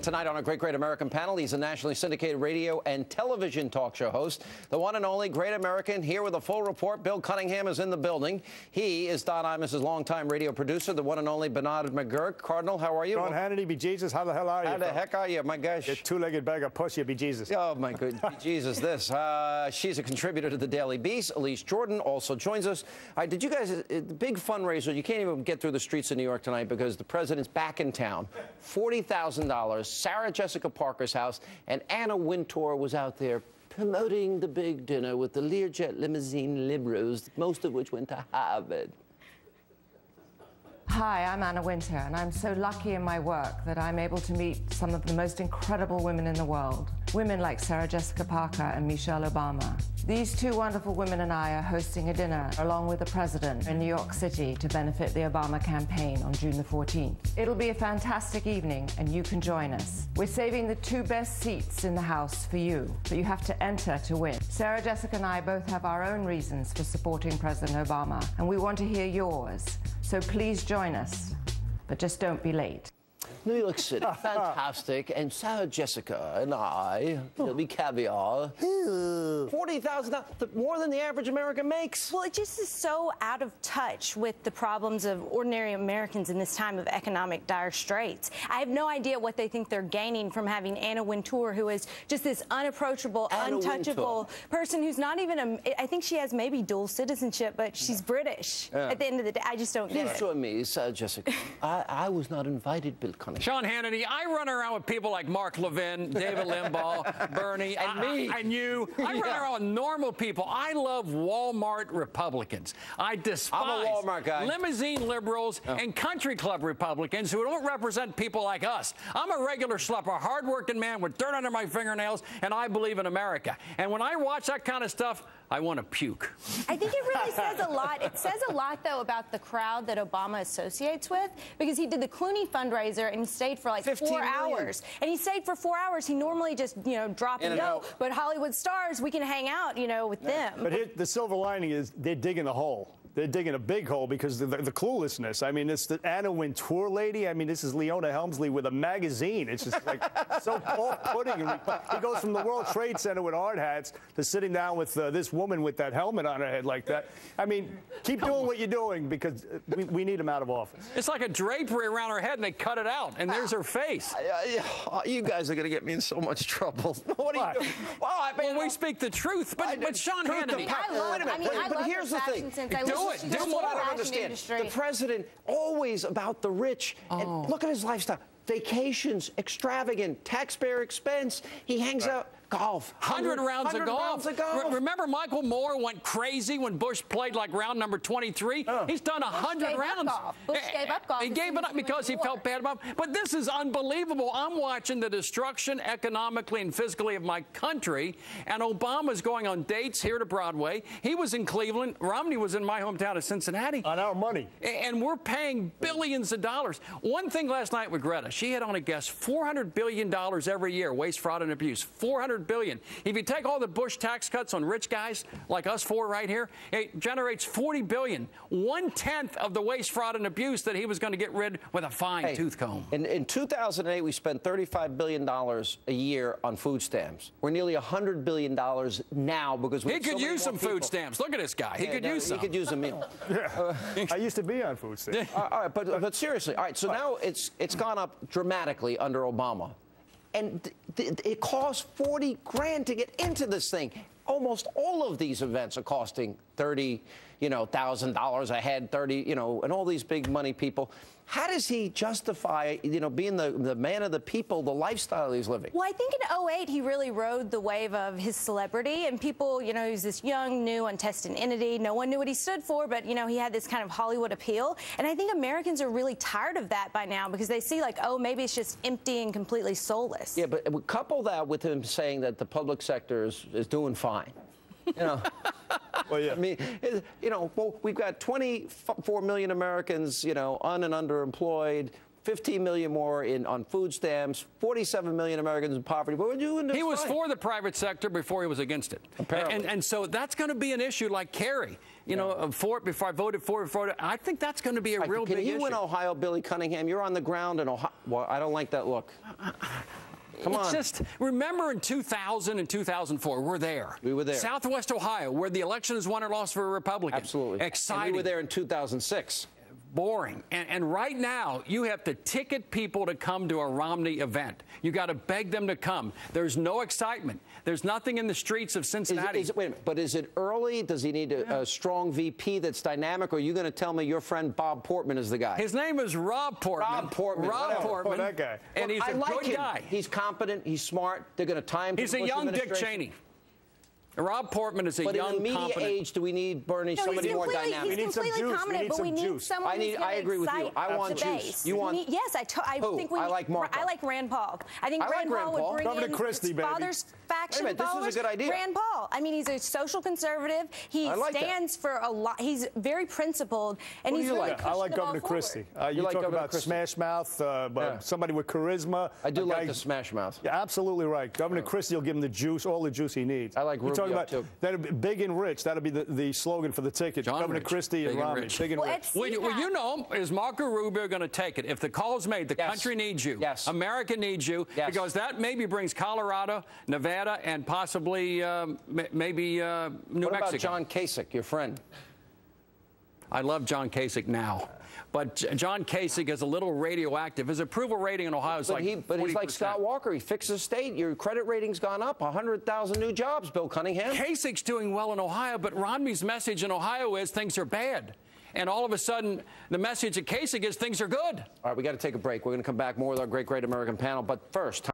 Tonight on our Great American panel, he's a nationally syndicated radio and television talk show host, the one and only Great American, here with a full report. Bill Cunningham is in the building. He is Don Imus's longtime radio producer, the one and only Bernard McGurk. Cardinal, how are you? Don Hannity, be Jesus. How the hell are you? How the heck are you? My gosh. You two-legged bag of pussy, be Jesus. Oh, my good. Be Jesus, this. She's a contributor to the Daily Beast. Elise Jordan also joins us. All right, did you guys, the big fundraiser, you can't even get through the streets of New York tonight because the president's back in town. $40,000. Sarah Jessica Parker's house, and Anna Wintour was out there promoting the big dinner with the Learjet limousine liberals, most of which went to Harvard. Hi, I'm Anna Wintour, and I'm so lucky in my work that I'm able to meet some of the most incredible women in the world. Women like Sarah Jessica Parker and Michelle Obama. These two wonderful women and I are hosting a dinner along with the president in New York City to benefit the Obama campaign on June the 14th. It'll be a fantastic evening, and you can join us. We're saving the two best seats in the House for you, but you have to enter to win. Sarah Jessica and I both have our own reasons for supporting President Obama, and we want to hear yours. So please join us, but just don't be late. New York City, fantastic, and Sarah Jessica and I, it'll be caviar. $40,000, more than the average American makes. Well, it just is so out of touch with the problems of ordinary Americans in this time of economic dire straits. I have no idea what they think they're gaining from having Anna Wintour, who is just this unapproachable, untouchable person who's not even I think she has maybe dual citizenship, but she's British. At the end of the day, I just don't get it. You saw me, Sarah Jessica. I was not invited, Bill Cunningham. Sean Hannity, I run around with people like Mark Levin, David Limbaugh, Bernie, and me. And you. I run around with normal people. I love Wal-Mart Republicans. I despise I'm a Wal-Mart guy. Limousine liberals and country club Republicans who don't represent people like us. I'm a regular schlepper, a hard-working man with dirt under my fingernails, and I believe in America. And when I watch that kind of stuff, I want to puke. I think it really says a lot. It says a lot, though, about the crowd that Obama associates with, because he did the Clooney fundraiser and he stayed for like 4 hours. And he stayed for 4 hours. He normally just, drop and go. But Hollywood stars, we can hang out, with them. But the silver lining is they're digging a hole. They're digging a big hole because of the cluelessness. I mean, it's the Anna Wintour lady. I mean, this is Leona Helmsley with a magazine. It's just like so off-putting. He goes from the World Trade Center with hard hats to sitting down with this woman with that helmet on her head like that. I mean, keep doing what you're doing because we need him out of office. It's like a drapery around her head, and they cut it out, and there's her face. You guys are going to get me in so much trouble. What are you doing? Well, we speak the truth, but Sean Hannity. But here's the thing. This is what I don't understand. The president, always about the rich. And look at his lifestyle. Vacations, extravagant, taxpayer expense. He hangs out. Golf. 100 rounds of golf. Remember Michael Moore went crazy when Bush played like round number 23? He's done 100 rounds. Bush gave up golf. He gave it up because he felt bad about it. But this is unbelievable. I'm watching the destruction economically and physically of my country, and Obama's going on dates here to Broadway. He was in Cleveland. Romney was in my hometown of Cincinnati. On our money. And we're paying billions of dollars. One thing last night with Greta, she had on a guess $400 billion every year, waste, fraud, and abuse. $400 billion. If you take all the Bush tax cuts on rich guys like us four right here, it generates $40 billion. 1/10 of the waste, fraud, and abuse that he was going to get rid with a fine tooth comb. In 2008, we spent $35 billion a year on food stamps. We're nearly $100 billion now because we He could use some food stamps. Look at this guy. He could use some. He could use a meal. I used to be on food stamps. All right, but seriously, all right, so now it's gone up dramatically under Obama. And it costs 40 grand to get into this thing. Almost all of these events are costing $30,000 a head, and all these big money people. How does he justify, being the man of the people, the lifestyle he's living? Well, I think in 2008, he really rode the wave of his celebrity, and people, he was this young, new, untested entity. No one knew what he stood for, but, he had this kind of Hollywood appeal. And I think Americans are really tired of that by now because they see, like, oh, maybe it's just empty and completely soulless. Yeah, but couple that with him saying that the public sector is doing fine. Well, yeah. I mean, we've got 24 million Americans, un- and underemployed, 15 million more on food stamps, 47 million Americans in poverty. But we're doing this He was fine. for the private sector before he was against it. Apparently. And so that's going to be an issue like Kerry. You know, for it before I voted for it. I think that's going to be a real big issue. Can he win Ohio, Billy Cunningham? You're on the ground in Ohio. Well, I don't like that look. Come on. It's just, remember in 2000 and 2004, we're there. We were there. Southwest Ohio, where the election is won or lost for a Republican. Absolutely. Exciting. And we were there in 2006. Boring. And right now, you have to ticket people to come to a Romney event. You got to beg them to come. There's no excitement. There's nothing in the streets of Cincinnati. Wait a minute, but is it early? Does he need a strong VP that's dynamic? Or are you going to tell me your friend Bob Portman is the guy? His name is Rob Portman. Rob Portman. Rob Portman. Oh, that guy. And he's I a like good him. guy. He's competent. He's smart. They're going to tie him to He's the a Bush young Dick administration. Cheney. Rob Portman is a But young, in the media competent. age, do we need Bernie, No, somebody he's more completely, dynamic? We need he's some completely juice. We competent, need but some we need juice. someone who's I agree with you. excite I want the juice. base. You want? Yes, I Who? think we I need. like Marco. I like Rand Paul. I think I like Rand Paul Rand would Paul. bring Governor in Christie, his baby. father's faction Wait a minute, this is a followers. good idea. Rand Paul. I mean, he's a social conservative. He I like that. stands for a lot. He's very principled, and Who do he's you really like? I like pushing the ball Governor Christie. forward. You like talk Governor about Christie? smash mouth, somebody with charisma. I do a like guy- the smash mouth. Yeah, absolutely right. Governor Christie will give him the juice, all the juice he needs. I like You're talking Rubio, about too. that'd be big and rich. That'll be the slogan for the ticket. John Governor Rich. Christie and Big and Romney. rich. Big and Well, rich. it's Well, CPAC. you know, is Marco Rubio going to take it? If the call's made, the Yes. country needs you. Yes. America needs you. Yes. Because that maybe brings Colorado, Nevada, and possibly maybe New What Mexico. about John Kasich, your friend? I love John Kasich now. But John Kasich is a little radioactive. His approval rating in Ohio is But he's like 40%. Scott Walker. He fixed the state. Your credit rating's gone up. 100,000 new jobs, Bill Cunningham. Kasich's doing well in Ohio, but Romney's message in Ohio is things are bad. And all of a sudden, the message at Kasich is things are good. All right, we got to take a break. We're going to come back more with our great American panel. But first...